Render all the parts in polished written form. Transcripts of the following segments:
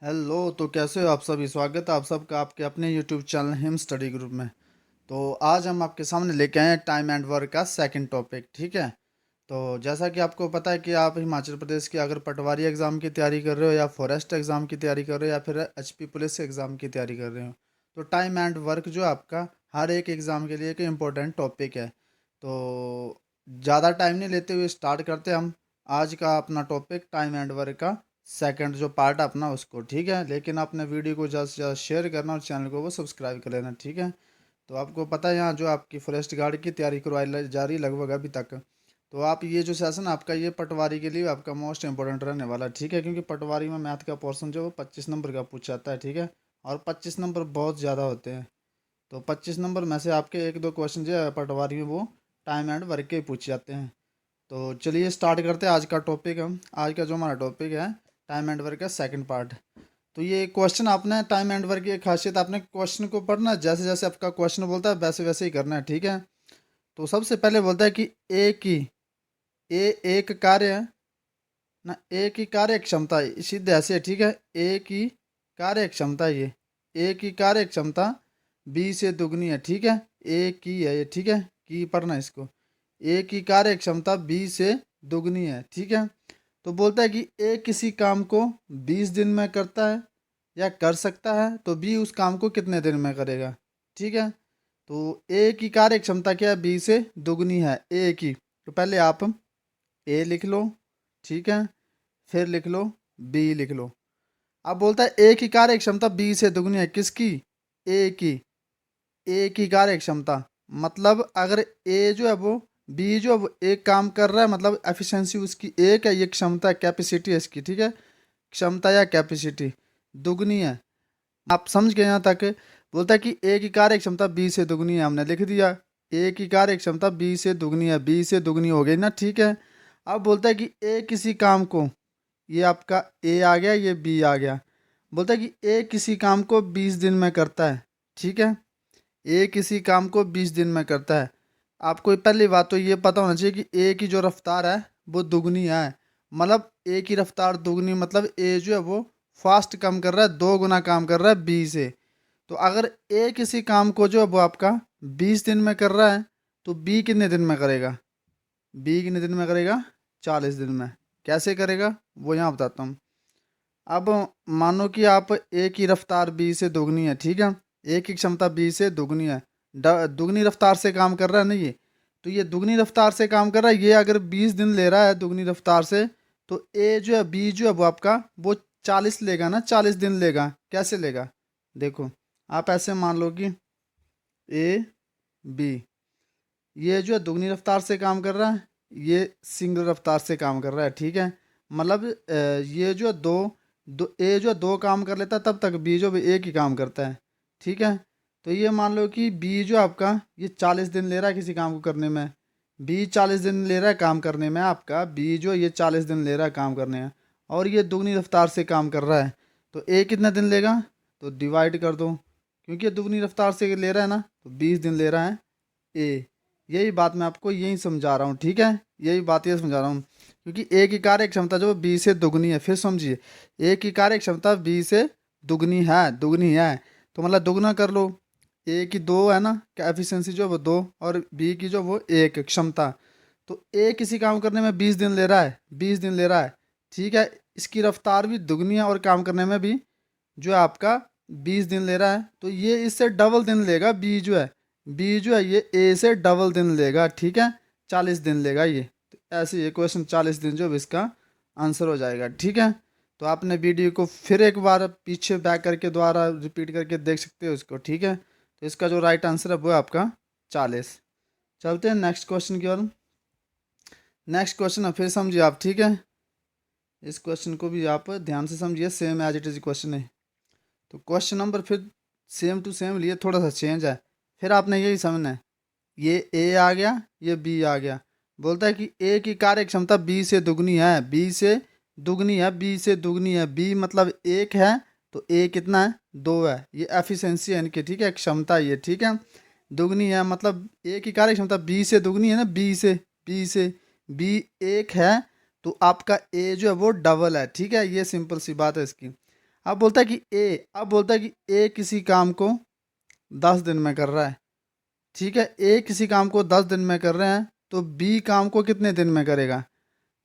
Hello. तो कैसे हो आप सभी? स्वागत है आप सबका आपके अपने YouTube channel him study group में। तो आज हम आपके सामने लेके आए हैं टाइम एंड वर्क का सेकंड टॉपिक। ठीक है। तो जैसा कि आपको पता है कि आप हिमाचल प्रदेश की अगर पटवारी एग्ज़ाम की तैयारी कर रहे हो या फॉरेस्ट एग्ज़ाम की तैयारी कर रहे हो या फिर एचपी पुलिस एग्ज़ाम की तैयारी कर रहे हो, तो टाइम एंड वर्क जो आपका हर एक एग्ज़ाम के लिए एक इम्पोर्टेंट टॉपिक है। तो ज़्यादा टाइम नहीं लेते हुए स्टार्ट करते हम आज का अपना टॉपिक टाइम एंड वर्क का सेकंड जो पार्ट अपना उसको। ठीक है। लेकिन आपने वीडियो को ज़्यादा से ज़्यादा शेयर करना और चैनल को वो सब्सक्राइब कर लेना। ठीक है। तो आपको पता है यहाँ जो आपकी फॉरेस्ट गार्ड की तैयारी करवाई जा रही लगभग अभी तक। तो आप ये जो सेशन आपका ये पटवारी के लिए आपका मोस्ट इंपॉर्टेंट रहने वाला है। ठीक है। क्योंकि पटवारी में मैथ का पोर्शन जो वो 25 नंबर का पूछा जाता है। ठीक है। और 25 नंबर बहुत ज़्यादा होते हैं। तो 25 नंबर में से आपके एक दो क्वेश्चन जो है पटवारी में वो टाइम एंड वर्क के ही पूछे जाते हैं। तो चलिए स्टार्ट करते हैं आज का टॉपिक। हम आज का जो हमारा टॉपिक है टाइम एंड वर्क का सेकंड पार्ट। तो ये क्वेश्चन आपने टाइम एंड वर्क की एक खासियत, आपने क्वेश्चन को पढ़ना है, जैसे जैसे आपका क्वेश्चन बोलता है वैसे वैसे ही करना है। ठीक है। तो सबसे पहले बोलता है कि ए की ए एक कार्य है ना, ए की कार्य क्षमता सीधे ऐसे है। ठीक है। ए की कार्य क्षमता ये ए की कार्य क्षमता बी से दुगनी है। ठीक है। ए की है ये। ठीक है। की पढ़ना है इसको। ए की कार्य क्षमता बी से दुगनी है। ठीक है। तो बोलता है कि ए किसी काम को 20 दिन में करता है या कर सकता है, तो बी उस काम को कितने दिन में करेगा। ठीक है। तो ए की कार्य क्षमता क्या है? बी से दुगनी है ए की। तो पहले आप ए लिख लो। ठीक है। फिर लिख लो बी लिख लो। अब बोलता है ए की कार्य क्षमता बी से दुगनी है। किसकी? ए की। ए की कार्य क्षमता मतलब अगर ए जो है वो बी जो है वो एक काम कर रहा है, मतलब एफिशिएंसी उसकी एक है, ये क्षमता कैपेसिटी है इसकी। ठीक है। क्षमता या कैपेसिटी दुगनी है। आप समझ गए यहाँ तक? बोलता है कि ए की कार्य क्षमता बी से दुगनी है, हमने लिख दिया। ए की कार्य क्षमता बी से दुगनी है, बी से दुगनी हो गई ना। ठीक है। अब बोलता है कि ए किसी काम को, ये आपका ए आ गया, ये बी आ गया। बोलता है कि ए किसी काम को 20 दिन में करता है। ठीक है। ए किसी काम को 20 दिन में करता है। आपको पहली बात तो ये पता होना चाहिए कि ए की जो रफ्तार है वो दुगनी है। मतलब ए की रफ्तार दुगनी मतलब ए जो है वो फास्ट काम कर रहा है, 2 गुना काम कर रहा है बी से। तो अगर ए किसी काम को जो है वो आपका 20 दिन में कर रहा है, तो बी कितने दिन में करेगा? बी कितने दिन में करेगा? 40 दिन में। कैसे करेगा वो यहाँ बताता हूँ। अब मानो कि आप ए की रफ्तार बी से दुगनी है। ठीक है। ए की क्षमता बी से दुगनी है। दुगनी रफ्तार से काम कर रहा है ना ये। तो ये दुगनी रफ्तार से काम कर रहा है, ये अगर 20 दिन ले रहा है दुगनी रफ्तार से, तो ए जो है बी जो है वो आपका वो 40 लेगा ना, 40 दिन लेगा। कैसे लेगा? देखो, आप ऐसे मान लो कि ए बी ये जो है दुगनी रफ्तार से काम कर रहा है, ये सिंगल रफ्तार से काम कर रहा है। ठीक है। मतलब ये जो है दो ए जो है दो काम कर लेता है, तब तक बी जो भी एक ही काम करता है। ठीक है। तो ये मान लो कि बी जो आपका ये 40 दिन ले रहा है किसी काम को करने में। बी 40 दिन ले रहा है काम करने में, आपका बी जो ये 40 दिन ले रहा है काम करने में, और ये दुगनी रफ्तार से काम कर रहा है। तो ए कितना दिन लेगा? तो डिवाइड कर दो, क्योंकि ये दुगनी रफ्तार से ले रहा है ना, तो 20 दिन ले रहा है ए। यही बात मैं आपको यही समझा रहा हूँ। ठीक है। यही बात ये समझा रहा हूँ, क्योंकि ए की कार्य क्षमता जो बी से दुगनी है। फिर समझिए, ए की कार्य क्षमता बी से दुगनी है। तो मतलब दुगना कर लो। ए की 2 है ना, क्या एफिशिएंसी जो है वो 2, और बी की जो वो 1 क्षमता। तो ए किसी काम करने में 20 दिन ले रहा है, 20 दिन ले रहा है। ठीक है। इसकी रफ्तार भी दुगनी है और काम करने में भी जो है आपका 20 दिन ले रहा है, तो ये इससे डबल दिन लेगा बी जो है। बी जो है ये ए से डबल दिन लेगा। ठीक है। 40 दिन लेगा ये। तो ऐसे ये क्वेश्चन 40 दिन जो है इसका आंसर हो जाएगा। ठीक है। तो आपने वीडियो को फिर एक बार पीछे बैक करके दोबारा रिपीट करके देख सकते हो इसको। ठीक है। तो इसका जो राइट आंसर है वो है आपका 40। चलते हैं नेक्स्ट क्वेश्चन की ओर। नेक्स्ट क्वेश्चन है, फिर समझिए आप। ठीक है। इस क्वेश्चन को भी आप ध्यान से समझिए, same as it is question है। तो क्वेश्चन नंबर फिर सेम टू सेम लिए, थोड़ा सा चेंज है। फिर आपने यही समझना है, ये ए आ गया, ये बी आ गया। बोलता है कि ए की कार्य क्षमता बी से दुगनी है, बी से दुगनी है, बी से दुगनी है। बी मतलब 1 है, तो ए कितना है? 2 है। ये एफिशिएंसी है इनकी। ठीक है। क्षमता ये। ठीक है। दुगनी है मतलब ए की कार्य क्षमता बी से दुगनी है ना, बी से बी 1 है, तो आपका ए जो है वो डबल है। ठीक है। ये सिंपल सी बात है इसकी। अब बोलता है कि ए किसी काम को 10 दिन में कर रहा है, ठीक है। ए किसी काम को 10 दिन में कर रहे हैं, तो बी काम को कितने दिन में करेगा।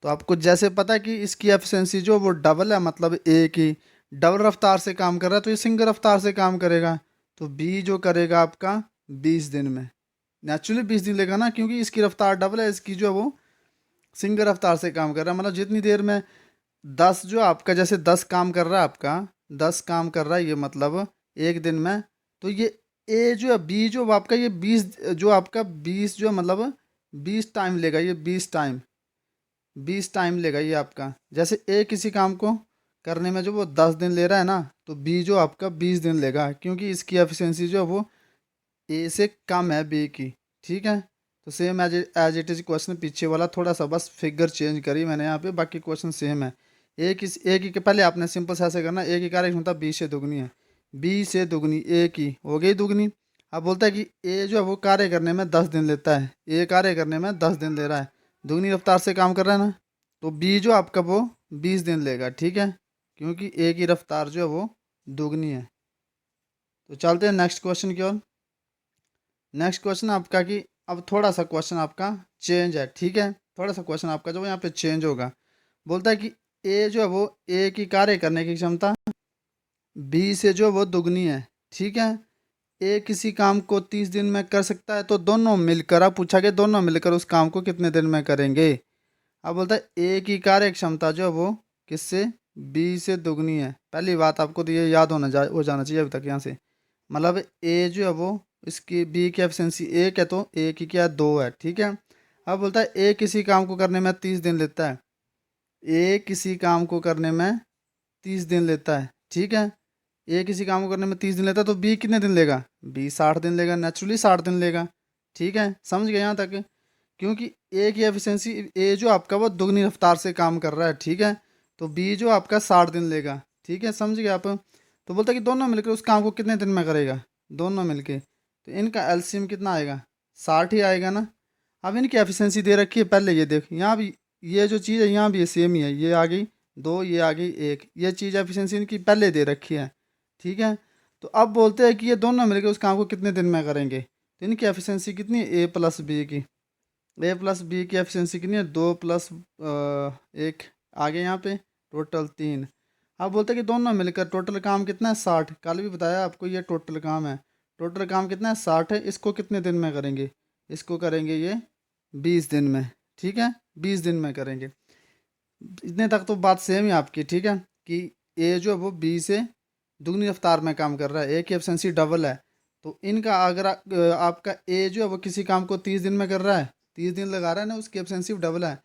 तो आपको जैसे पता है कि इसकी एफिशिएंसी जो वो डबल है, मतलब ए की डबल रफ्तार से काम कर रहा है, तो ये सिंगल रफ्तार से काम करेगा। तो बी जो करेगा आपका 20 दिन में, नेचुरली 20 दिन लेगा ना, क्योंकि इसकी रफ्तार डबल है, इसकी जो है वो सिंगल रफ्तार से काम कर रहा है। मतलब जितनी देर में 10 जो आपका, जैसे 10 काम कर रहा है आपका, 10 काम कर रहा है, ये मतलब एक दिन में। तो ये ए जो है, बी जो आपका ये 20, जो आपका 20 जो है, मतलब 20 टाइम लेगा ये, 20 टाइम लेगा ये आपका। जैसे ए किसी काम को करने में जो वो 10 दिन ले रहा है ना, तो बी जो आपका 20 दिन लेगा, क्योंकि इसकी एफिशिएंसी जो है वो ए से कम है बी की, ठीक है। तो same as it is question पीछे वाला, थोड़ा सा बस फिगर चेंज करी मैंने यहाँ पे, बाकी क्वेश्चन सेम है। ए की पहले आपने सिंपल से ऐसे करना, ए की कार्य क्षमता बी से दुगनी है, बी से दुगनी ए की हो गई दुगनी। अब बोलता है कि ए जो है वो कार्य करने में 10 दिन लेता है, ए कार्य करने में 10 दिन ले रहा है, दुगनी रफ्तार से काम कर रहा है ना, तो बी जो आपका वो 20 दिन लेगा, ठीक है, क्योंकि ए की रफ्तार जो है वो दुगनी है। तो चलते हैं नेक्स्ट क्वेश्चन की ओर। नेक्स्ट क्वेश्चन आपका कि अब थोड़ा सा क्वेश्चन आपका चेंज है, ठीक है, थोड़ा सा क्वेश्चन आपका जो यहाँ पे चेंज होगा। बोलता है कि ए जो है वो ए की कार्य करने की क्षमता बी से जो है वो दुगनी है, ठीक है। ए किसी काम को 30 दिन में कर सकता है, तो दोनों मिलकर, अब पूछा गया दोनों मिलकर उस काम को कितने दिन में करेंगे। अब बोलता है ए की कार्य क्षमता जो है वो किससे, बी से दुगनी है। पहली बात आपको तो ये याद हो जाना चाहिए अभी तक यहाँ से, मतलब ए जो है वो, इसकी बी की एफिशिएंसी 1 है, तो ए की क्या 2 है, ठीक है। अब बोलता है ए किसी काम को करने में 30 दिन लेता है, ए किसी काम को करने में 30 दिन लेता है, ठीक है। ए किसी काम को करने में 30 दिन लेता है, तो बी कितने दिन लेगा, बी 60 दिन लेगा, नेचुरली 60 दिन लेगा, ठीक है। समझ गए यहाँ तक, क्योंकि ए की एफिशिएंसी, ए जो आपका वो दुगनी रफ्तार से काम कर रहा है, ठीक है, तो बी जो आपका 60 दिन लेगा, ठीक है, समझ गए आप। तो बोलता है कि दोनों मिलकर उस काम को कितने दिन में करेगा, दोनों मिलके, तो इनका एलसीएम कितना आएगा, 60 ही आएगा ना। अब इनकी एफिशिएंसी दे रखी है पहले, ये देख यहाँ भी ये जो चीज़ है यहाँ भी सेम ही है, ये आ गई 2, ये आ गई 1, ये चीज़ एफिशिएंसी इनकी पहले दे रखी है, ठीक है। तो अब बोलते हैं कि ये दोनों मिलकर उस काम को कितने दिन में करेंगे, तो इनकी एफिशिएंसी कितनी है, ए प्लस बी की, ए प्लस बी की एफिशिएंसी कितनी है, 2 प्लस 1 आगे यहाँ पे टोटल 3। अब बोलते हैं कि दोनों मिलकर टोटल काम कितना है, 60, कल भी बताया आपको ये टोटल काम है, टोटल काम कितना है 60 है। इसको कितने दिन में करेंगे, इसको करेंगे ये 20 दिन में, ठीक है, 20 दिन में करेंगे। इतने तक तो बात सेम ही आपकी, ठीक है, कि ए जो है वो बी से दुगनी रफ्तार में काम कर रहा है, ए की एफिशिएंसी डबल है। तो इनका अगर आपका ए जो है वो किसी काम को 30 दिन में कर रहा है, 30 दिन लगा रहा है ना, उसकी एफिशिएंसी डबल है,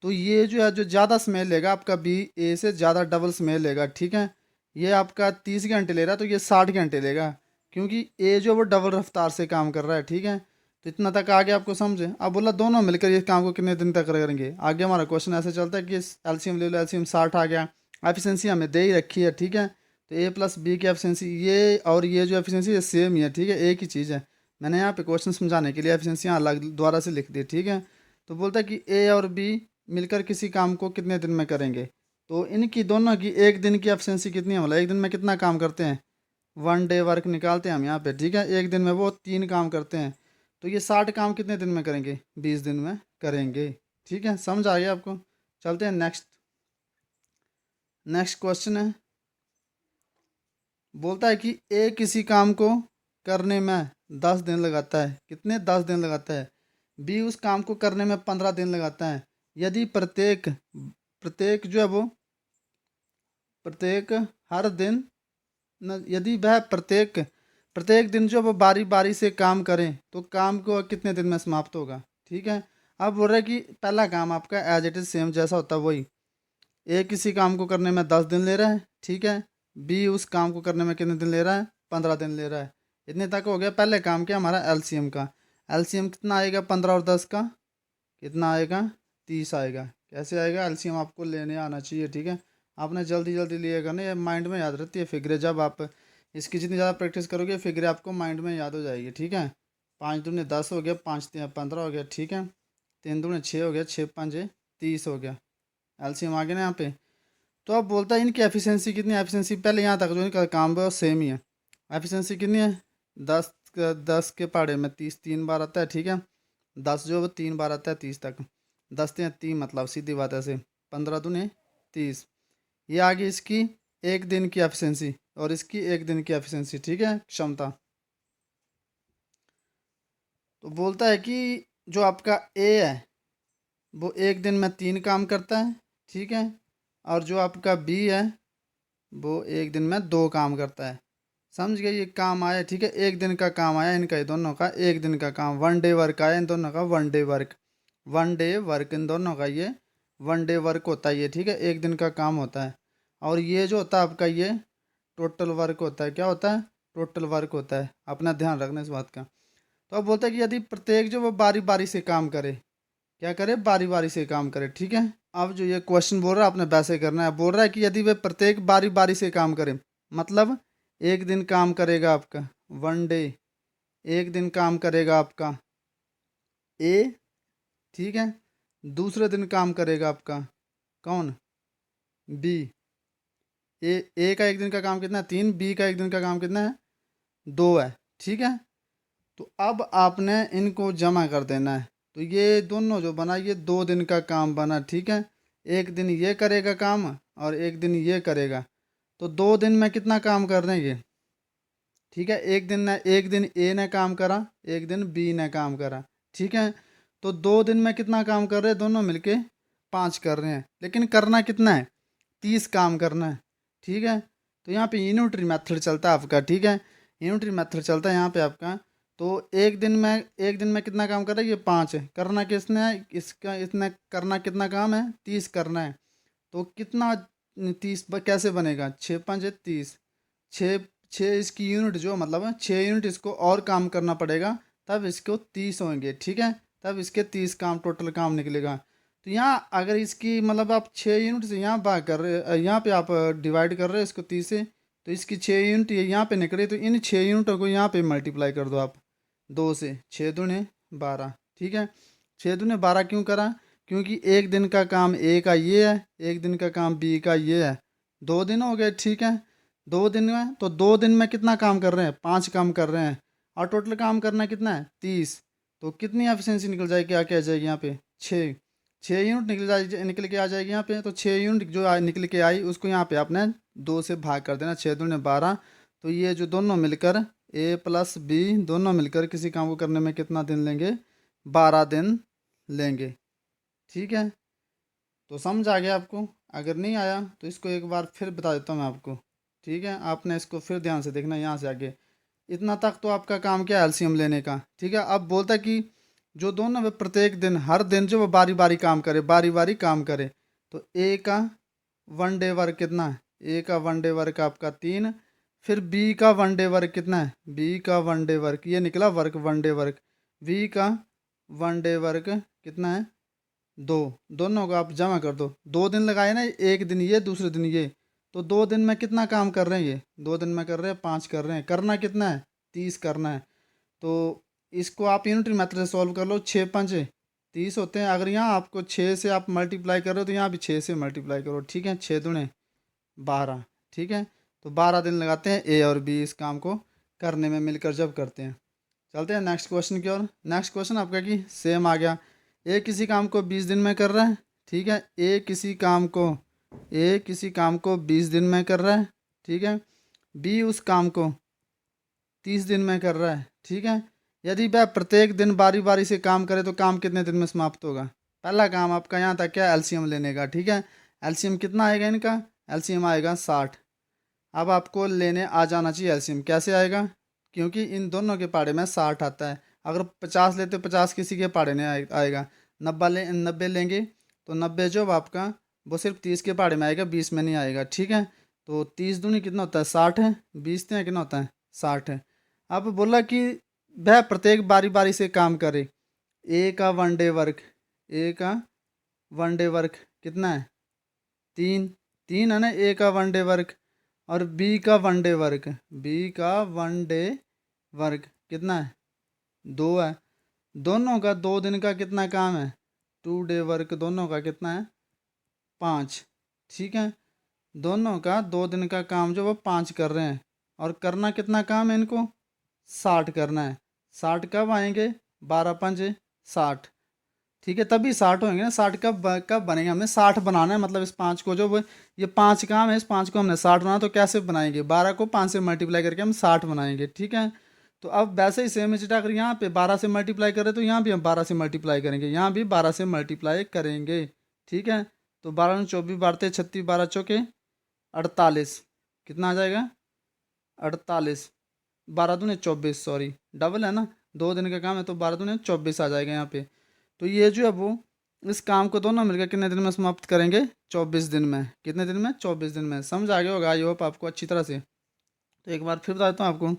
तो ये जो है जो ज़्यादा स्मेल लेगा आपका बी, ए से ज़्यादा डबल स्मेल लेगा, ठीक है। ये आपका 30 घंटे ले रहा है, तो ये 60 घंटे लेगा, क्योंकि ए जो है वो डबल रफ्तार से काम कर रहा है, ठीक है। तो इतना तक आगे आपको समझे। अब बोला दोनों मिलकर ये काम को कितने दिन तक करेंगे। आगे हमारा क्वेश्चन ऐसे चलता है कि एलसीएम ले लो, एलसीएम 60 आ गया, एफिशिएंसी हमें दे ही रखी है, ठीक है। तो ए प्लस बी की एफिशिएंसी ये और ये जो एफिशिएंसी ये सेम ही है, ठीक है, एक ही चीज़ है। मैंने यहाँ पे क्वेश्चन समझाने के लिए एफिशिएंसी यहाँ अलग दोबारा से लिख दी, ठीक है। तो बोलता है कि ए और बी मिलकर किसी काम को कितने दिन में करेंगे, तो इनकी दोनों की एक दिन की एफिशिएंसी कितनी है, मतलब एक दिन में कितना काम करते हैं, 1 डे वर्क निकालते हैं हम यहाँ पे, ठीक है। एक दिन में वो 3 काम करते हैं, तो ये 60 काम कितने दिन में करेंगे, 20 दिन में करेंगे, ठीक है। समझ आ गया आपको। चलते हैं नेक्स्ट। नेक्स्ट क्वेश्चन है, बोलता है कि ए किसी काम को करने में 10 दिन लगाता है, कितने 10 दिन लगाता है। बी उस काम को करने में 15 दिन लगाता है। यदि प्रत्येक प्रत्येक जो है वो प्रत्येक हर दिन न, यदि वह प्रत्येक प्रत्येक दिन जो वो बारी बारी से काम करें, तो काम को कितने दिन में समाप्त होगा, ठीक है। अब बोल रहा है कि पहला काम आपका एज इट इज सेम जैसा होता है वही, ए किसी काम को करने में 10 दिन ले रहा है, ठीक है। बी उस काम को करने में कितने दिन ले रहा है, 15 दिन ले रहा है। इतने तक हो गया पहले काम क्या हमारा एलसीएम का। एलसीएम कितना आएगा 15 और 10 का, कितना आएगा 30 आएगा। कैसे आएगा, एलसीएम आपको लेने आना चाहिए, ठीक है। आपने जल्दी जल्दी लिएगा ना, ये माइंड में याद रहती है फिगरें, जब आप इसकी जितनी ज़्यादा प्रैक्टिस करोगे फिगरें आपको माइंड में याद हो जाएगी, ठीक है। 5 दूनी 10 हो गया, 5 3 15 हो गया, ठीक है। 3 दूनी 6 हो गया, 6 5 30 हो गया। एलसीएम आ गया ना यहाँ पे। तो अब बोलता है इनकी एफिशिएंसी कितनी है। एफिशिएंसी पहले यहाँ तक जो इनका काम है वो सेम ही है। एफिशिएंसी कितनी है, 10 के पाड़े में 30 3 बार आता है, ठीक है। 10 जो है वो 3 बार आता है 30 तक। 10 3 मतलब सीधी बात है, ऐसे 15 दूनी 30। ये आ गई इसकी एक दिन की एफिशिएंसी और इसकी एक दिन की एफिशिएंसी, ठीक है, क्षमता। तो बोलता है कि जो आपका ए है वो एक दिन में 3 काम करता है, ठीक है। और जो आपका बी है वो एक दिन में 2 काम करता है। समझ गए, ये काम आया, ठीक है। एक दिन का काम आया इनका, ये दोनों का एक दिन का काम, 1 डे वर्क आया इन दोनों का, 1 day work. 1 day work in दोनों का, ये 1 डे वर्क होता है ये, ठीक है, एक दिन का काम होता है। और ये जो होता है आपका ये टोटल वर्क होता है। क्या होता है, टोटल वर्क होता है। अपना ध्यान रखना इस बात का। तो अब बोलता है कि यदि प्रत्येक जो वो बारी बारी से काम करे, क्या करे, बारी बारी से काम करे, ठीक है। अब जो ये क्वेश्चन बोल रहा है आपने वैसे करना है। बोल रहा है कि यदि वे प्रत्येक बारी बारी से काम करे, मतलब एक दिन काम करेगा आपका 1 डे, एक दिन काम करेगा आपका ए, ठीक है। दूसरे दिन काम करेगा आपका कौन, बी। ए का एक दिन का काम कितना है, 3। बी का एक दिन का काम कितना है, 2 है, ठीक है। तो अब आपने इनको जमा कर देना है। तो ये दोनों जो बना ये 2 दिन का काम बना, ठीक है। एक दिन ये करेगा काम और एक दिन ये करेगा। तो 2 दिन में कितना काम कर रहे हैं ये, ठीक है। एक दिन ए ने काम करा, एक दिन बी ने काम करा, ठीक है। तो 2 दिन में कितना काम कर रहे हैं दोनों मिलके, 5 कर रहे हैं। लेकिन करना कितना है, 30 काम करना है, ठीक है। तो यहाँ पे यूनिटरी मेथड चलता है आपका, ठीक है। यूनिटरी मेथड चलता है यहाँ पे आपका। तो एक दिन में कितना काम कर रहा है ये, 5 है। करना किसने है, इसका इसने करना कितना काम है, 30 करना है। तो कितना 30 कैसे बनेगा, 6 5 30, छः छः इसकी यूनिट जो मतलब है 6 यूनिट इसको और काम करना पड़ेगा, तब इसको 30 होंगे, ठीक है। तब इसके 30 काम टोटल काम निकलेगा। तो यहाँ अगर इसकी मतलब आप 6 यूनिट से यहाँ भाग कर रहे, यहाँ पे आप डिवाइड कर रहे हो इसको 30 से, तो इसकी 6 यूनिट ये यहाँ पे निकले। तो इन 6 यूनिटों को यहाँ पे मल्टीप्लाई कर दो आप 2 से। 6 दूने 12, ठीक है। 6 दूने 12 क्यों करा, क्योंकि एक दिन का काम ए का ये है, एक दिन का काम बी का ये है। 2 दिन हो गए, ठीक है। 2 दिन में तो 2 दिन में कितना काम कर रहे हैं, 5 काम कर रहे हैं। और टोटल काम करना कितना है, 30। तो कितनी एफिशिएंसी निकल जाएगी, क्या क्या जाएगी यहाँ पे, 6। 6 यूनिट निकल के आ जाएगी यहाँ पे। तो 6 यूनिट जो निकल के आई उसको यहाँ पे आपने 2 से भाग कर देना, 6 दूने 12। तो ये जो दोनों मिलकर ए प्लस बी दोनों मिलकर किसी काम को करने में कितना दिन लेंगे, 12 दिन लेंगे, ठीक है। तो समझ आ गया आपको। अगर नहीं आया तो इसको एक बार फिर बता देता हूँ मैं आपको, ठीक है। आपने इसको फिर ध्यान से देखना, यहाँ से आगे इतना तक तो आपका काम क्या है, एलसीएम लेने का, ठीक है। अब बोलता है कि जो दोनों वे प्रत्येक दिन हर दिन जो वो बारी बारी काम करे, बारी बारी काम करे। तो ए का 1 डे वर्क कितना है, ए का 1 डे वर्क आपका 3। फिर बी का 1 डे वर्क कितना है, बी का 1 डे वर्क ये निकला वर्क 1 डे वर्क। बी का 1 डे वर्क कितना है, 2। दोनों को आप जमा कर दो, 2 दिन लगाए ना, एक दिन ये दूसरे दिन ये। तो 2 दिन में कितना काम कर रहे हैं ये, 2 दिन में कर रहे हैं 5 कर रहे हैं। करना कितना है, 30 करना है। तो इसको आप यूनिटरी मेथड से सॉल्व कर लो। 6 5 30 होते हैं। अगर यहाँ आपको 6 से आप मल्टीप्लाई करो तो यहाँ भी 6 से मल्टीप्लाई करो, ठीक है। 6 दूने 12, ठीक है। तो 12 दिन लगाते हैं ए और बी इस काम को करने में मिलकर जब करते हैं। चलते हैं नेक्स्ट क्वेश्चन की ओर। नेक्स्ट क्वेश्चन आपका कि सेम आ गया। ए किसी काम को 20 दिन में कर रहा है, ठीक है। ए किसी काम को 20 दिन में कर रहा है, ठीक है। बी उस काम को 30 दिन में कर रहा है, ठीक है। यदि वह प्रत्येक दिन बारी बारी से काम करे तो काम कितने दिन में समाप्त होगा। पहला काम आपका यहाँ तक क्या, एलसीएम लेने का, ठीक है। एलसीएम कितना आएगा इनका, एलसीएम आएगा 60। अब आपको लेने आ जाना चाहिए एलसीएम। कैसे आएगा, क्योंकि इन दोनों के पाड़े में 60 आता है। अगर 50 लेते 50 किसी के पाड़े में आएगा। 90 लेंगे तो 90 जो आपका वो सिर्फ 30 के पाड़े में आएगा, 20 में नहीं आएगा, ठीक है। तो 30 दूनी कितना होता है, 60 है। 20 में कितना होता है, 60 है। अब बोला कि वह प्रत्येक बारी बारी से काम करे। ए का 1 डे वर्क, ए का 1 डे वर्क कितना है, 3। 3 है ना ए का 1 डे वर्क। और बी का 1 डे वर्क, बी का 1 डे वर्क कितना है, 2 है। दोनों का 2 दिन का कितना काम है, 2 डे वर्क दोनों का कितना है, 5, ठीक है। दोनों का 2 दिन का काम जो वो 5 कर रहे हैं, और करना कितना काम है इनको, 60 करना है। 60 कब आएंगे, 12×5 60, ठीक है, तभी 60 होंगे ना। 60 कब बनेंगे, हमें 60 बनाना है, मतलब इस 5 को जो ये 5 काम है, इस 5 को हमने 60 बनाना, तो कैसे बनाएंगे, 12 को 5 से मल्टीप्लाई करके हम 60 बनाएंगे, ठीक है। तो अब वैसे ही सेम इसी अगर यहाँ पे 12 से मल्टीप्लाई करें तो यहाँ भी हम 12 से मल्टीप्लाई करेंगे, यहाँ भी 12 से मल्टीप्लाई करेंगे, ठीक है। तो 12 24 बारते 36, 12 चौके 48, कितना आ जाएगा, 48, 12×2 = 24, सॉरी डबल है ना, 2 दिन का काम है तो 12×2 = 24 आ जाएगा यहाँ पे। तो ये जो है वो इस काम को दोनों मिलकर कितने दिन में समाप्त करेंगे, 24 दिन में। कितने दिन में, 24 दिन में। समझ आ गया होगा आई होप आपको अच्छी तरह से। तो एक बार फिर बता देता हूँ आपको।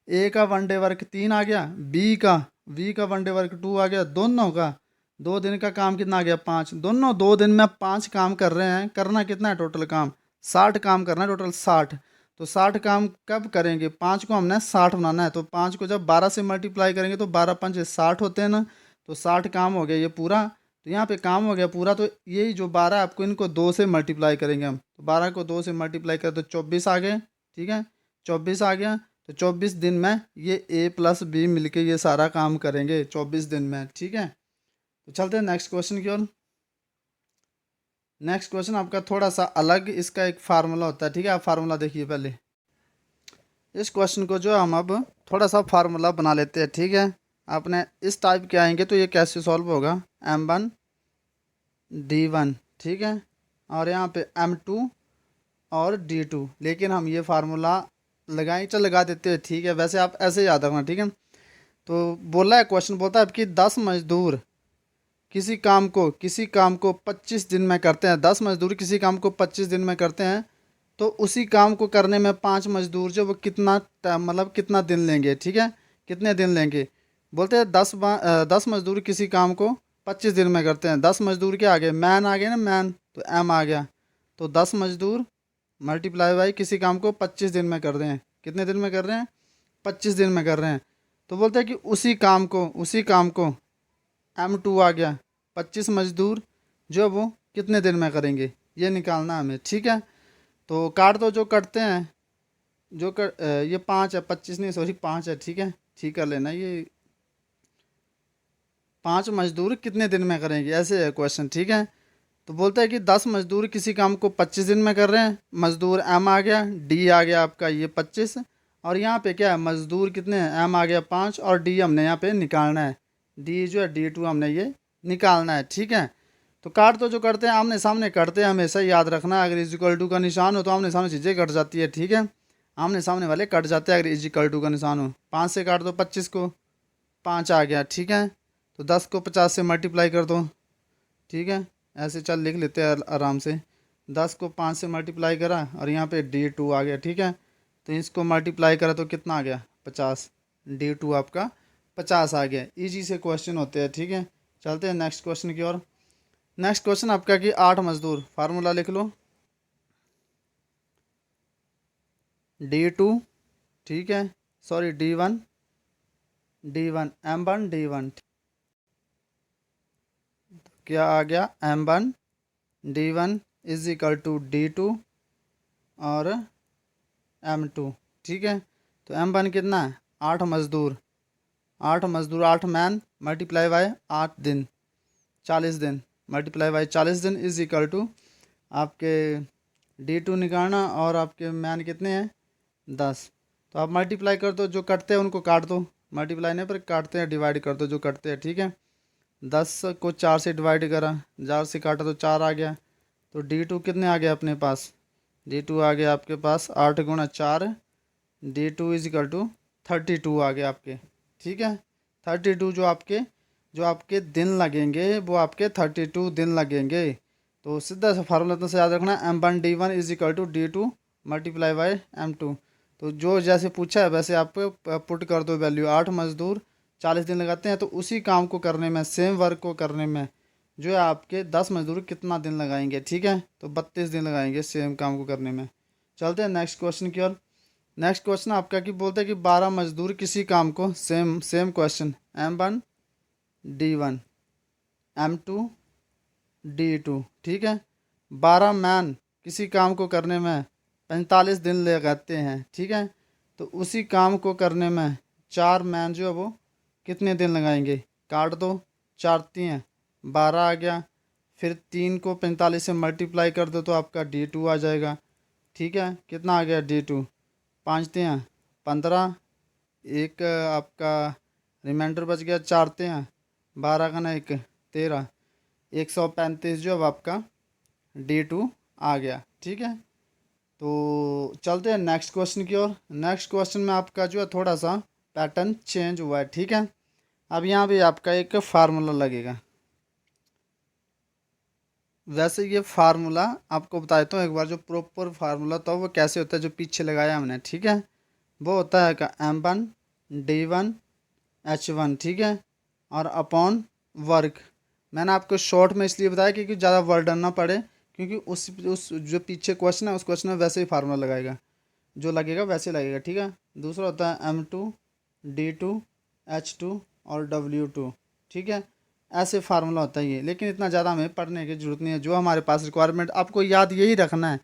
ए का 1 डे वर्क 3 आ गया, बी का 1 डे वर्क 2 आ गया, दोनों का 2 दिन का काम कितना आ गया, 5। दोनों 2 दिन में 5 काम कर रहे हैं। करना कितना है टोटल काम, 60 काम करना है टोटल, 60। तो 60 काम कब करेंगे, 5 को हमने 60 बनाना है, तो 5 को जब 12 से मल्टीप्लाई करेंगे तो 12×5 = 60 होते हैं ना। तो 60 काम हो गया ये पूरा। तो यहाँ पे काम हो गया पूरा। तो यही जो 12 आपको इनको 2 से मल्टीप्लाई करेंगे हम, तो 12 को 2 से मल्टीप्लाई करें तो 24 आ गए, ठीक है, 24 आ गया। तो 24 दिन में ये ए प्लस बी मिलके ये सारा काम करेंगे 24 दिन में, ठीक है। तो चलते हैं नेक्स्ट क्वेश्चन की ओर। नेक्स्ट क्वेश्चन आपका थोड़ा सा अलग, इसका एक फार्मूला होता है, ठीक है। आप फार्मूला देखिए पहले। इस क्वेश्चन को जो हम अब थोड़ा सा फार्मूला बना लेते हैं, ठीक है। आपने इस टाइप के आएंगे तो ये कैसे सॉल्व होगा, M1 D1, ठीक है, और यहाँ पे M2 और D2। लेकिन हम ये फार्मूला लगाएं, चल लगा देते हैं, ठीक है। वैसे आप ऐसे याद रखना, ठीक है। तो बोला है, क्वेश्चन बोलता है कि 10 मजदूर किसी काम को 25 दिन में करते हैं। 10 मजदूर किसी काम को 25 दिन में करते हैं, तो उसी काम को करने में 5 मजदूर जो वो मतलब कितना दिन लेंगे, ठीक है, कितने दिन लेंगे। बोलते हैं 10 मजदूर किसी काम को 25 दिन में करते हैं। 10 मजदूर के आगे मैन आ गया ना, मैन, तो एम आ गया। तो 10 मजदूर मल्टीप्लाई बाई किसी काम को 25 दिन में कर रहे हैं। कितने दिन में कर रहे हैं, 25 दिन में कर रहे हैं। तो बोलते हैं कि उसी काम को M2 आ गया, 25 मजदूर जो वो कितने दिन में करेंगे, ये निकालना हमें, ठीक है। तो काट दो जो कटते हैं, ये 5 है, 25 नहीं सॉरी 5 है, ठीक है, ठीक कर लेना। ये 5 मजदूर कितने दिन में करेंगे, ऐसे है क्वेश्चन, ठीक है। तो बोलता है कि 10 मजदूर किसी काम को 25 दिन में कर रहे हैं। मजदूर एम आ गया, डी आ गया आपका ये 25, और यहाँ पे क्या है, मजदूर कितने हैं, एम आ गया 5, और डी हमने यहाँ पे निकालना है, डी जो है D2 हमने ये निकालना है, ठीक है। तो काट तो जो करते हैं आमने सामने करते हैं, हमेशा याद रखना। अगर इजिकल टू का निशान हो तो आमने सामने चीज़ें कट जाती है, ठीक है, आमने सामने वाले कट जाते हैं अगर इजिकल टू का निशान हो। 5 से काट दो 25 को, 5 आ गया, ठीक है। तो 10 को 50 से मल्टीप्लाई कर दो, ठीक है। ऐसे चल लिख लेते हैं आराम से। 10 को 5 से मल्टीप्लाई करा और यहाँ पे D2 आ गया, ठीक है। तो इसको मल्टीप्लाई करा तो कितना आ गया, 50। D2 आपका 50 आ गया। इजी से क्वेश्चन होते हैं, ठीक है। चलते हैं नेक्स्ट क्वेश्चन की ओर। नेक्स्ट क्वेश्चन आपका कि 8 मजदूर, फार्मूला लिख लो, D2, ठीक है, सॉरी D1 M1 D1, क्या आ गया, M1 D1 = D2 और M2, ठीक है। तो M1 कितना है, 8 मजदूर, 8 मैन मल्टीप्लाई बाय 8 दिन, 40 दिन, मल्टीप्लाई बाय 40 दिन = आपके D2 निकालना, और आपके मैन कितने हैं, 10। तो आप मल्टीप्लाई कर दो, जो कटते हैं उनको काट दो, मल्टीप्लाई नहीं पर काटते हैं, डिवाइड कर दो जो कटते हैं, ठीक है। 10 को 4 से डिवाइड करा, 4 से काटा तो 4 आ गया। तो D2 कितने आ गए अपने पास, D2 आ गया आपके पास 8×4, D2 = 32 आ गया आपके, ठीक है। 32 जो आपके दिन लगेंगे वो आपके 32 दिन लगेंगे। तो सीधा सा फार्मूला से याद रखना, M1 D1 = D2 multiply by M2। तो जो जैसे पूछा है वैसे आप पुट कर दो वैल्यू। 8 मजदूर 40 दिन लगाते हैं, तो उसी काम को करने में, सेम वर्क को करने में जो है आपके 10 मजदूर कितना दिन लगाएंगे, ठीक है। तो 32 दिन लगाएंगे सेम काम को करने में। चलते हैं नेक्स्ट क्वेश्चन की ओर। नेक्स्ट क्वेश्चन आपका कि बोलते हैं कि 12 मजदूर किसी काम को, same question, M1 D1 M2 D2, ठीक है। 12 मैन किसी काम को करने में 45 दिन लगाते हैं, ठीक है, तो उसी काम को करने में 4 मैन जो है वो कितने दिन लगाएंगे? काट दो, 4 तियाँ 12 आ गया, फिर 3 को 45 से मल्टीप्लाई कर दो तो आपका D2 आ जाएगा, ठीक है। कितना आ गया D2? 5 तियाँ 15, एक आपका रिमाइंडर बच गया 4 तियाँ 12 का ना 1 13, 135 जो अब आपका D2 आ गया, ठीक है। तो चलते हैं नेक्स्ट क्वेश्चन की ओर। नेक्स्ट क्वेश्चन में आपका जो है थोड़ा सा पैटर्न चेंज हुआ है, ठीक है। अब यहाँ भी आपका एक फार्मूला लगेगा। वैसे ये फार्मूला आपको बता देता हूँ एक बार, जो प्रॉपर फार्मूला था वो कैसे होता है जो पीछे लगाया हमने, ठीक है। वो होता है का M1D1H1, ठीक है, और अपॉन वर्क। मैंने आपको शॉर्ट में इसलिए बताया क्योंकि ज़्यादा वर्डन ना पड़े, क्योंकि उस जो पीछे क्वेश्चन है उस क्वेश्चन में वैसे ही फार्मूला लगाएगा, जो लगेगा वैसे लगेगा, ठीक है। दूसरा होता है M2D2H2 और W2, ठीक है। ऐसे फार्मूला होता है ये, लेकिन इतना ज़्यादा हमें पढ़ने की ज़रूरत नहीं है। जो हमारे पास रिक्वायरमेंट आपको याद यही रखना है,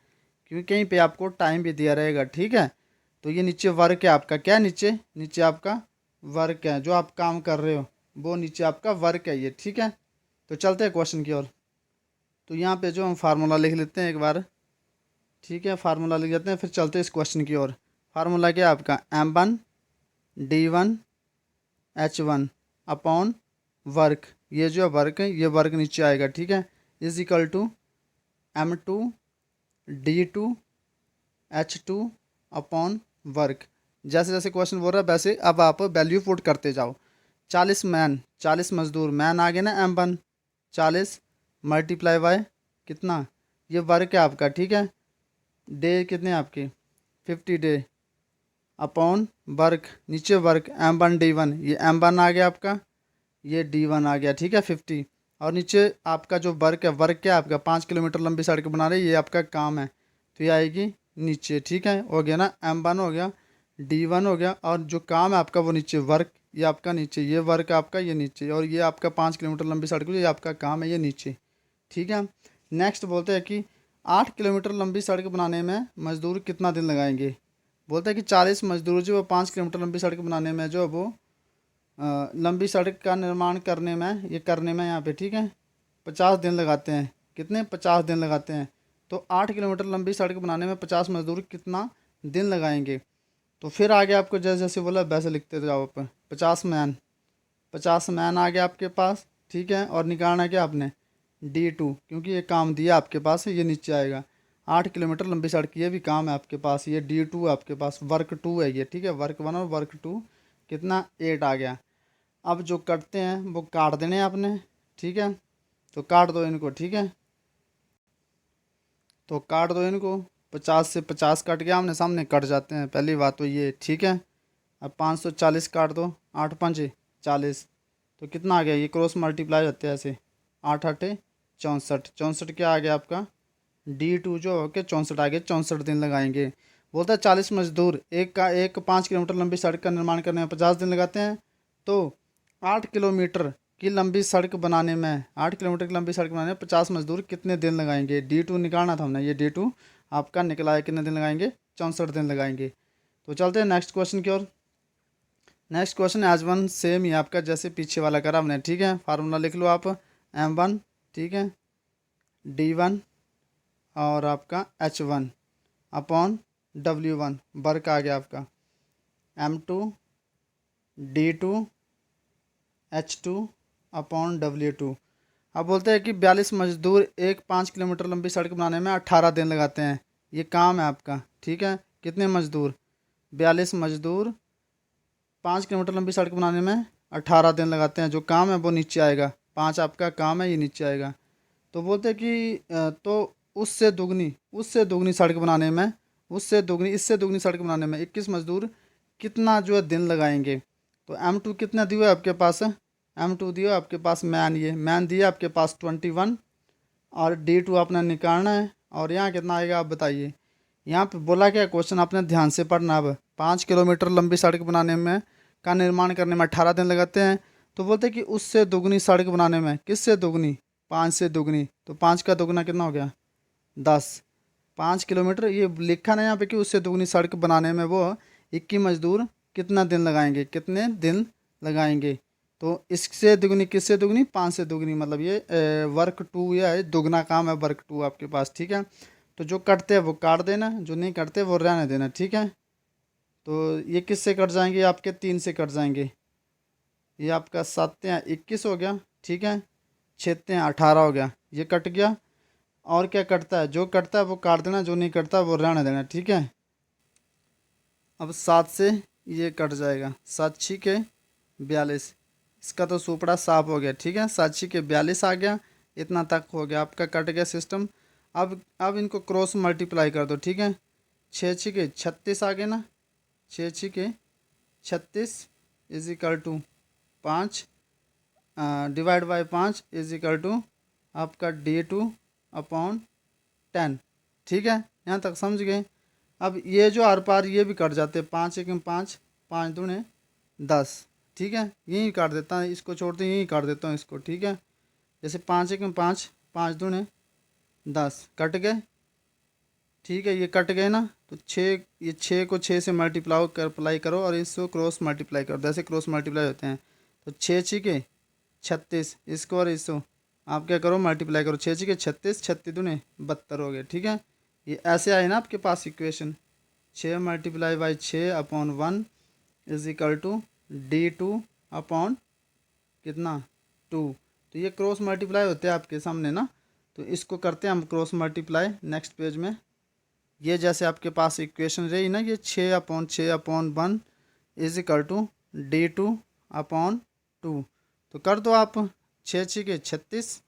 क्योंकि कहीं पे आपको टाइम भी दिया रहेगा, ठीक है। तो ये नीचे वर्क है आपका, क्या नीचे नीचे आपका वर्क है, जो आप काम कर रहे हो वो नीचे आपका वर्क है ये, ठीक है। तो चलते हैं क्वेश्चन की ओर। तो यहाँ पे जो हम फार्मूला लिख लेते हैं एक बार, ठीक है, फार्मूला लिख लेते हैं, फिर चलते हैं इस क्वेश्चन की ओर। फार्मूला क्या है आपका? M1D1H1 अपॉन वर्क, ये जो वर्क है ये वर्क नीचे आएगा, ठीक है, is equal to M2D2H2 upon work. जैसे जैसे क्वेश्चन बोल रहा है वैसे अब आप वैल्यू पुट करते जाओ। 40 मैन, 40 मजदूर, मैन आ गए ना M1, 40 मल्टीप्लाई बाय कितना, ये वर्क है आपका, ठीक है। डे कितने आपके? 50 डे अपॉन वर्क, नीचे वर्क M1D1, ये M1 आ गया आपका, ये D1 आ गया, ठीक है, 50। और नीचे आपका जो वर्क है, वर्क क्या है आपका? 5 किलोमीटर लंबी सड़क बना रहे, ये आपका काम है, तो ये आएगी नीचे, ठीक है। हो गया ना, M1 हो गया, D1 हो गया, और जो काम है आपका वो नीचे वर्क, ये आपका नीचे, ये वर्क आपका ये नीचे, और ये आपका 5 किलोमीटर लंबी सड़क ये आपका काम है ये नीचे, ठीक है। नेक्स्ट बोलते हैं कि 8 किलोमीटर लंबी सड़क बनाने में मजदूर कितना दिन लगाएंगे? बोलते हैं कि 40 मजदूर जो 5 किलोमीटर लंबी सड़क बनाने में जो वो लंबी सड़क का निर्माण करने में, ये करने में यहाँ पे, ठीक है, 50 दिन लगाते हैं। कितने? 50 दिन लगाते हैं। तो 8 किलोमीटर लंबी सड़क बनाने में 50 मजदूर कितना दिन लगाएंगे? तो फिर आगे आपको जैसे जैसे बोला वैसे लिखते जाओ आप। 50 मैन आ गया आपके पास, ठीक है, और निकालना क्या आपने? D2, क्योंकि ये काम दिया आपके पास है, ये नीचे आएगा। 8 किलोमीटर लंबी सड़क, ये भी काम है आपके पास, ये D2 आपके पास, वर्क 2 है ये, ठीक है, वर्क 1 और वर्क 2 कितना? 8 आ गया। अब जो कटते हैं वो काट देने हैं आपने, ठीक है, तो काट दो इनको, ठीक है, तो काट दो इनको। 50 से 50 कट गया, आमने सामने कट जाते हैं, पहली बात तो ये, ठीक है। अब 540 काट दो, 8 पंजे 40, तो कितना आ गया? ये क्रॉस मल्टीप्लाई होते हैं ऐसे, 8 अठे 64, 64 क्या आ गया आपका? D2 जो हो के 64 आ गया, 64 दिन लगाएंगे। बोलता है 40 मजदूर एक 5 किलोमीटर लंबी सड़क का निर्माण करने में 50 दिन लगाते हैं, तो 8 किलोमीटर की लंबी सड़क बनाने में, 8 किलोमीटर की लंबी सड़क बनाने में 50 मजदूर कितने दिन लगाएंगे? D2 निकालना था हमने, ये D2 आपका निकला है, कितने दिन लगाएंगे? 64 दिन लगाएंगे। तो चलते हैं नेक्स्ट क्वेश्चन की ओर। Next question as one same ही आपका, जैसे पीछे वाला करा हमने, ठीक है। फार्मूला लिख लो आप, M1, ठीक है, D1 और आपका H1 अपॉन W1, वर्क आ गया आपका, M2D2H2 अपॉन W2। अब बोलते हैं कि 42 मजदूर एक 5 किलोमीटर लंबी सड़क बनाने में 18 दिन लगाते हैं, ये काम है आपका, ठीक है। कितने मजदूर? 42 मजदूर 5 किलोमीटर लंबी सड़क बनाने में 18 दिन लगाते हैं, जो काम है वो नीचे आएगा, 5 आपका काम है ये नीचे आएगा। तो बोलते हैं कि तो उससे दुगनी सड़क बनाने में, इससे दुगनी सड़क बनाने में 21 मजदूर कितना जो है दिन लगाएंगे? तो M2 कितना दिया है आपके पास? M2 दिया आपके पास मैन, ये मैन दिया आपके पास 21, और D2 आपने निकालना है, और यहाँ कितना आएगा आप बताइए। यहाँ पे बोला क्या क्वेश्चन, आपने ध्यान से पढ़ना। अब 5 किलोमीटर लंबी सड़क बनाने में का निर्माण करने में 18 दिन लगाते हैं, तो बोलते हैं कि उससे दुगनी सड़क बनाने में, किससे दुगनी? 5 से दुगनी, तो 5 का दुगना कितना हो गया? 10। 5 किलोमीटर, ये लिखा ना यहाँ पे कि उससे दुगनी सड़क बनाने में वो 21 मजदूर कितना दिन लगाएंगे, कितने दिन लगाएंगे। तो इससे दुगनी किससे दुगनी, 5 से दुगनी, मतलब ये वर्क टू, ये है दुगना काम है वर्क टू आपके पास, ठीक है। तो जो कटते हैं वो काट देना, जो नहीं कटते वो रहने देना, ठीक है। तो ये किससे कट जाएंगे, आपके 3 से कट जाएंगे। ये आपका 7 या 21 हो गया, ठीक है। 6 या 18 हो गया, ये कट गया। और क्या कटता है, जो कटता है वो काट देना, जो नहीं कटता वो रहने देना, ठीक है। अब 7 से ये कट जाएगा, 7×6 = 42। इसका तो सुपड़ा साफ हो गया, ठीक है। 7×6 = 42 आ गया, इतना तक हो गया आपका, कट गया सिस्टम। अब इनको क्रॉस मल्टीप्लाई कर दो, ठीक है। 6×6 = 36 आ गया ना, 6×6 = 36 = 5, डिवाइड बाय 5 = आपका D2/10, ठीक है। यहाँ तक समझ गए। अब ये जो आर पार ये भी कट जाते हैं, 5×1 = 5, 5×2 = 10, ठीक है। यहीं काट देता हूँ, इसको छोड़ते यहीं काट देता हूँ इसको, ठीक है। जैसे 5×1 = 5, 5×2 = 10 कट गए, ठीक है। ये कट गए ना, तो 6, ये 6 को 6 से मल्टीप्लाई करो और इसको क्रॉस मल्टीप्लाई करो, जैसे क्रॉस मल्टीप्लाई होते हैं। तो 6×6 = 36, इसको और इसको आप क्या करो, मल्टीप्लाई करो। 6×6 = 36, 36×2 = 72 हो गए, ठीक है। ये ऐसे आए ना आपके पास इक्वेशन। 6×6/6/1 = D2/ कितना 2। तो ये क्रॉस मल्टीप्लाई होते हैं आपके सामने ना, तो इसको करते हैं हम क्रॉस मल्टीप्लाई नेक्स्ट पेज में। ये जैसे आपके पास इक्वेशन रही ना, ये 6/6/1 = D2/2। तो कर दो आप, 6×6 = 36,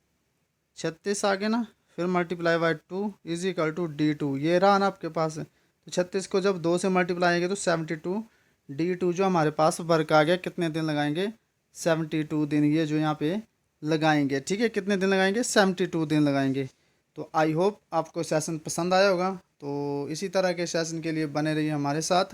36 आ गया ना, फिर मल्टीप्लाई बाय 2 = D2, ये रहा ना आपके पास। तो 36 को जब 2 से मल्टीप्लाई आएंगे तो 72, D2 जो हमारे पास वर्क आ गया, कितने दिन लगाएंगे, 72 दिन, ये जो यहाँ पे लगाएंगे, ठीक है। कितने दिन लगाएंगे, 72 दिन लगाएंगे। तो आई होप आपको सेशन पसंद आया होगा। तो इसी तरह के सेशन के लिए बने रहिए हमारे साथ।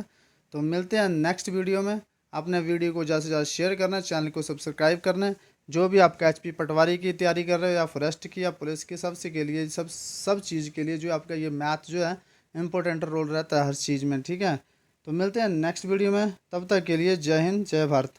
तो मिलते हैं नेक्स्ट वीडियो में। अपने वीडियो को ज़्यादा से ज़्यादा शेयर करना, चैनल को सब्सक्राइब करना। जो भी आपका HP पटवारी की तैयारी कर रहे हो या फॉरेस्ट की या पुलिस की, सबसे के लिए सब चीज़ के लिए जो आपका ये मैथ जो है इम्पोर्टेंट रोल रहता है हर चीज़ में, ठीक है। तो मिलते हैं नेक्स्ट वीडियो में, तब तक के लिए जय हिंद, जय भारत।